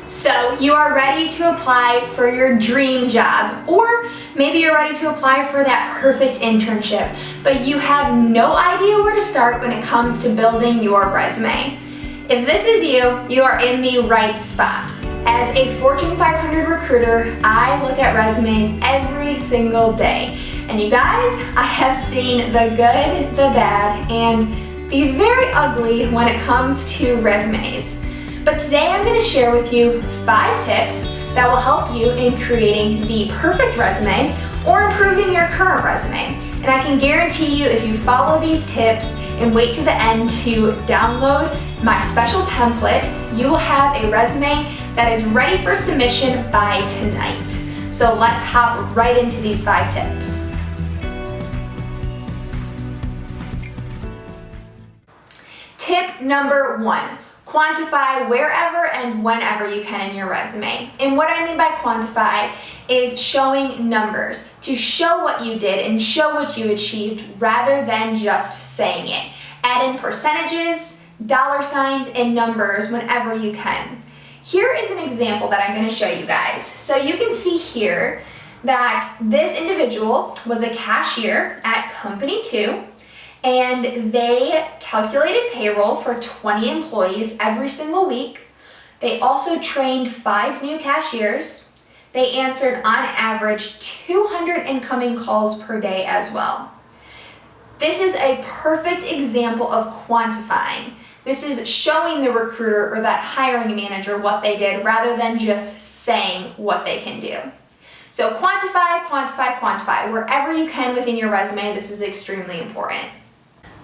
So you are ready to apply for your dream job, or maybe you're ready to apply for that perfect internship, but you have no idea where to start when it comes to building your resume. If this is you, you are in the right spot. As a Fortune 500 recruiter, I look at resumes every single day. And you guys, I have seen the good, the bad, and the very ugly when it comes to resumes. But today I'm going to share with you 5 tips that will help you in creating the perfect resume or improving your current resume. And I can guarantee you, if you follow these tips and wait to the end to download my special template, you will have a resume that is ready for submission by tonight. So let's hop right into these 5 tips. Tip number 1. Quantify wherever and whenever you can in your resume. And what I mean by quantify is showing numbers, to show what you did and show what you achieved rather than just saying it. Add in percentages, dollar signs, and numbers whenever you can. Here is an example that I'm going to show you guys. So you can see here that this individual was a cashier at Company 2. And they calculated payroll for 20 employees every single week. They also trained 5 new cashiers. They answered on average 200 incoming calls per day as well. This is a perfect example of quantifying. This is showing the recruiter or that hiring manager what they did rather than just saying what they can do. So quantify, quantify, quantify. Wherever you can within your resume, this is extremely important.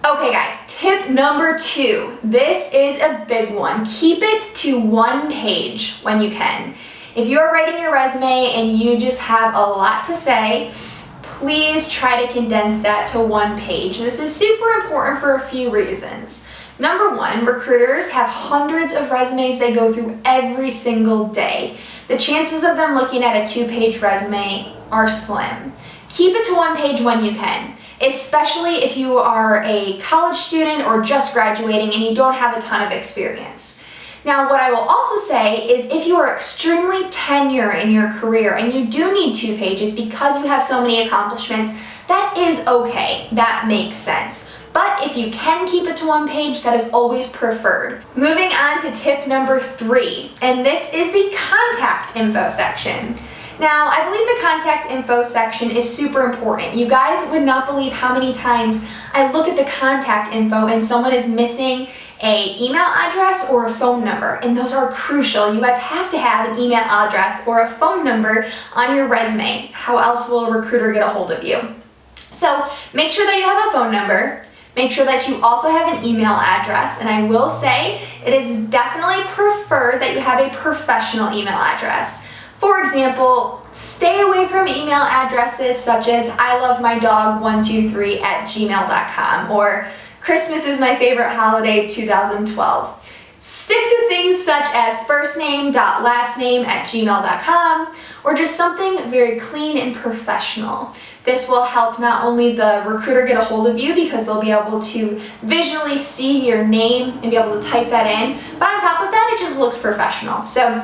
Okay guys, tip number 2. This is a big one. Keep it to 1 page when you can. If you're writing your resume and you just have a lot to say, please try to condense that to 1 page. This is super important for a few reasons. Number 1, recruiters have hundreds of resumes they go through every single day. The chances of them looking at a 2-page resume are slim. Keep it to 1 page when you can, especially if you are a college student or just graduating and you don't have a ton of experience. Now, what I will also say is if you are extremely tenured in your career and you do need 2 pages because you have so many accomplishments, that is okay. That makes sense. But if you can keep it to 1 page, that is always preferred. Moving on to tip number 3, and this is the contact info section. Now, I believe the contact info section is super important. You guys would not believe how many times I look at the contact info and someone is missing an email address or a phone number, and those are crucial. You guys have to have an email address or a phone number on your resume. How else will a recruiter get a hold of you? So make sure that you have a phone number. Make sure that you also have an email address, and I will say it is definitely preferred that you have a professional email address. For example, stay away from email addresses such as ilovemydog123@gmail.com or Christmas is my favorite holiday 2012. Stick to things such as firstname.lastname@gmail.com or just something very clean and professional. This will help not only the recruiter get a hold of you because they'll be able to visually see your name and be able to type that in, but on top of that, it just looks professional. So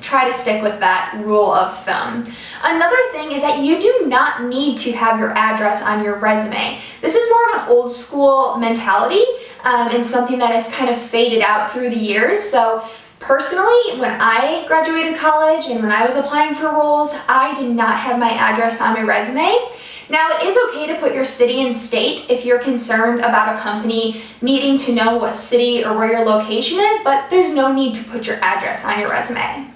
try to stick with that rule of thumb. Another thing is that you do not need to have your address on your resume. This is more of an old school mentality and something that has kind of faded out through the years. So personally, when I graduated college and when I was applying for roles, I did not have my address on my resume. Now, it is okay to put your city and state if you're concerned about a company needing to know what city or where your location is, but there's no need to put your address on your resume.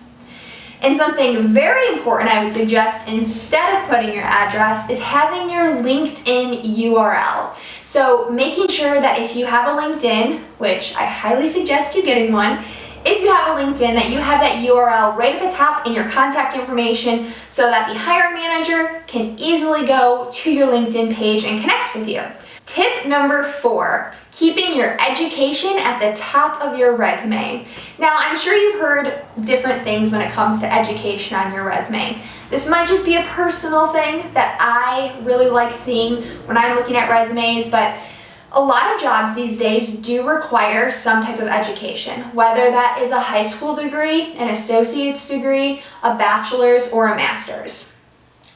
And something very important I would suggest instead of putting your address is having your LinkedIn URL. So making sure that if you have a LinkedIn, which I highly suggest you getting one, if you have a LinkedIn, that you have that URL right at the top in your contact information so that the hiring manager can easily go to your LinkedIn page and connect with you. Tip number 4, keeping your education at the top of your resume. Now, I'm sure you've heard different things when it comes to education on your resume. This might just be a personal thing that I really like seeing when I'm looking at resumes, but A lot of jobs these days do require some type of education, whether that is a high school degree, an associate's degree, a bachelor's, or a master's.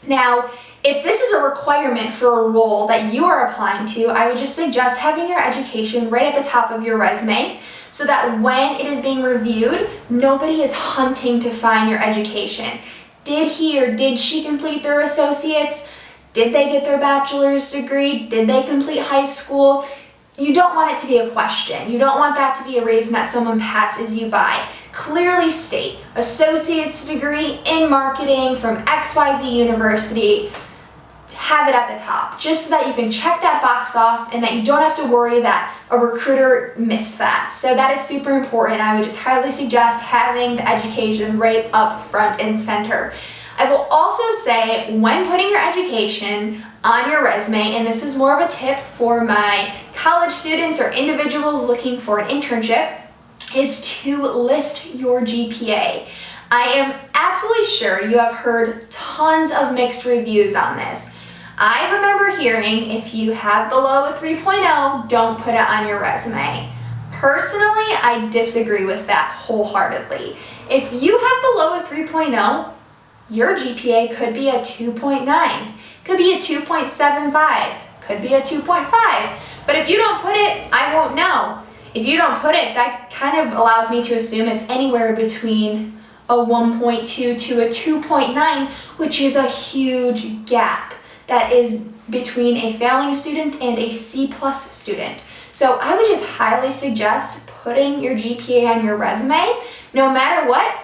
Now, if this is a requirement for a role that you are applying to, I would just suggest having your education right at the top of your resume so that when it is being reviewed, nobody is hunting to find your education. Did he or did she complete their associates? Did they get their bachelor's degree? Did they complete high school? You don't want it to be a question. You don't want that to be a reason that someone passes you by. Clearly state, associate's degree in marketing from XYZ University. Have it at the top, just so that you can check that box off and that you don't have to worry that a recruiter missed that. So that is super important. I would just highly suggest having the education right up front and center. I will also say, when putting your education on your resume, and this is more of a tip for my college students or individuals looking for an internship, is to list your GPA. I am absolutely sure you have heard tons of mixed reviews on this. I remember hearing, if you have below a 3.0, don't put it on your resume. Personally, I disagree with that wholeheartedly. If you have below a 3.0, your GPA could be a 2.9, could be a 2.75, could be a 2.5. But if you don't put it, I won't know. If you don't put it, that kind of allows me to assume it's anywhere between a 1.2 to a 2.9, which is a huge gap. That is between a failing student and a C+ student. So I would just highly suggest putting your GPA on your resume. No matter what,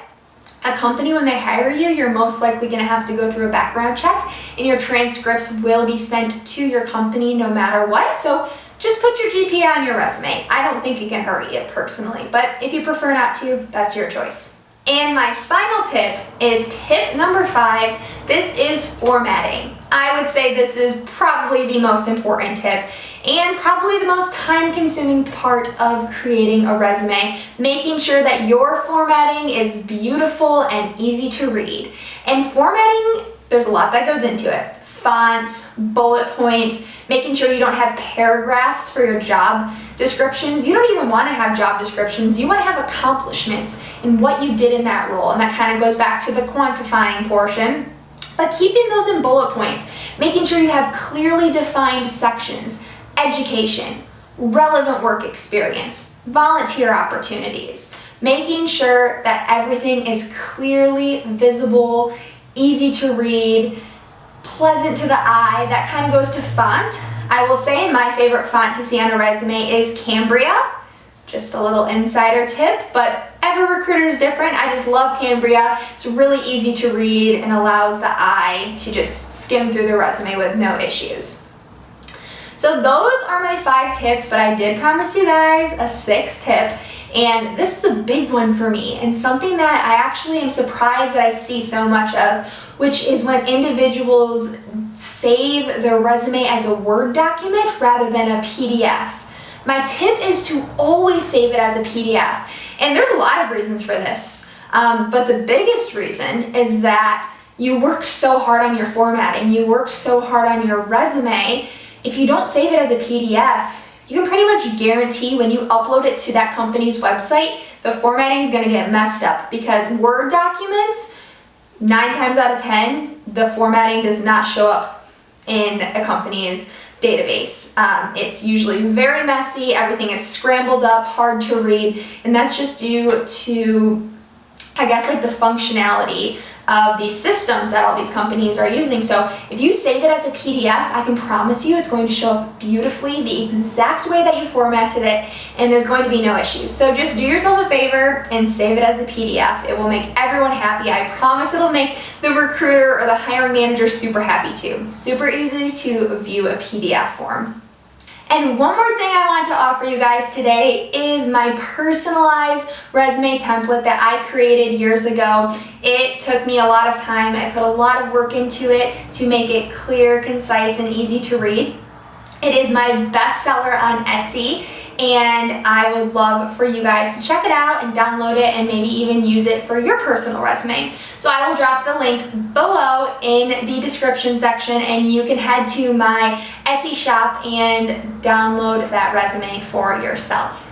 a company, when they hire you, you're most likely going to have to go through a background check, and your transcripts will be sent to your company no matter what. So just put your GPA on your resume. I don't think it can hurt you personally, but if you prefer not to, that's your choice. And my final tip is tip number 5. This is formatting. I would say this is probably the most important tip and probably the most time-consuming part of creating a resume, making sure that your formatting is beautiful and easy to read. And formatting, there's a lot that goes into it. Fonts, bullet points, making sure you don't have paragraphs for your job descriptions. You don't even want to have job descriptions. You want to have accomplishments in what you did in that role. And that kind of goes back to the quantifying portion. But keeping those in bullet points, making sure you have clearly defined sections, education, relevant work experience, volunteer opportunities, making sure that everything is clearly visible, easy to read, pleasant to the eye. That kind of goes to font. I will say my favorite font to see on a resume is Cambria. Just a little insider tip, but every recruiter is different. I just love Cambria. It's really easy to read and allows the eye to just skim through the resume with no issues. So those are my 5 tips, but I did promise you guys a 6th tip. And this is a big one for me, and something that I actually am surprised that I see so much of, which is when individuals save their resume as a Word document rather than a PDF. My tip is to always save it as a PDF. And there's a lot of reasons for this, but the biggest reason is that you worked so hard on your formatting, you worked so hard on your resume. If you don't save it as a PDF, you can pretty much guarantee when you upload it to that company's website, the formatting is going to get messed up, because Word documents, 9 times out of 10, the formatting does not show up in a company's database. It's usually very messy, everything is scrambled up, hard to read, and that's just due to, I guess, like the functionality of these systems that all these companies are using. So if you save it as a PDF, I can promise you it's going to show up beautifully, the exact way that you formatted it, and there's going to be no issues. So just do yourself a favor and save it as a PDF. It will make everyone happy. I promise it'll make the recruiter or the hiring manager super happy too. Super easy to view a PDF form. And one more thing I want to offer you guys today is my personalized resume template that I created years ago. It took me a lot of time. I put a lot of work into it to make it clear, concise, and easy to read. It is my bestseller on Etsy, and I would love for you guys to check it out and download it and maybe even use it for your personal resume. So I will drop the link below in the description section, and you can head to my Etsy shop and download that resume for yourself.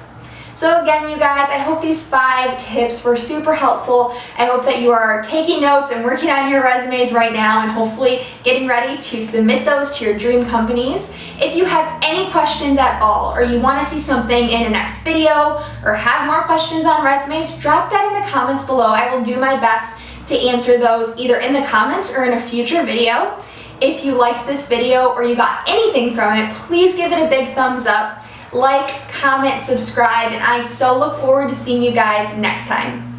So again, you guys, I hope these 5 tips were super helpful. I hope that you are taking notes and working on your resumes right now and hopefully getting ready to submit those to your dream companies. If you have any questions at all, or you want to see something in a next video, or have more questions on resumes, drop that in the comments below. I will do my best to answer those either in the comments or in a future video. If you liked this video or you got anything from it, please give it a big thumbs up. Like, comment, subscribe, and I so look forward to seeing you guys next time.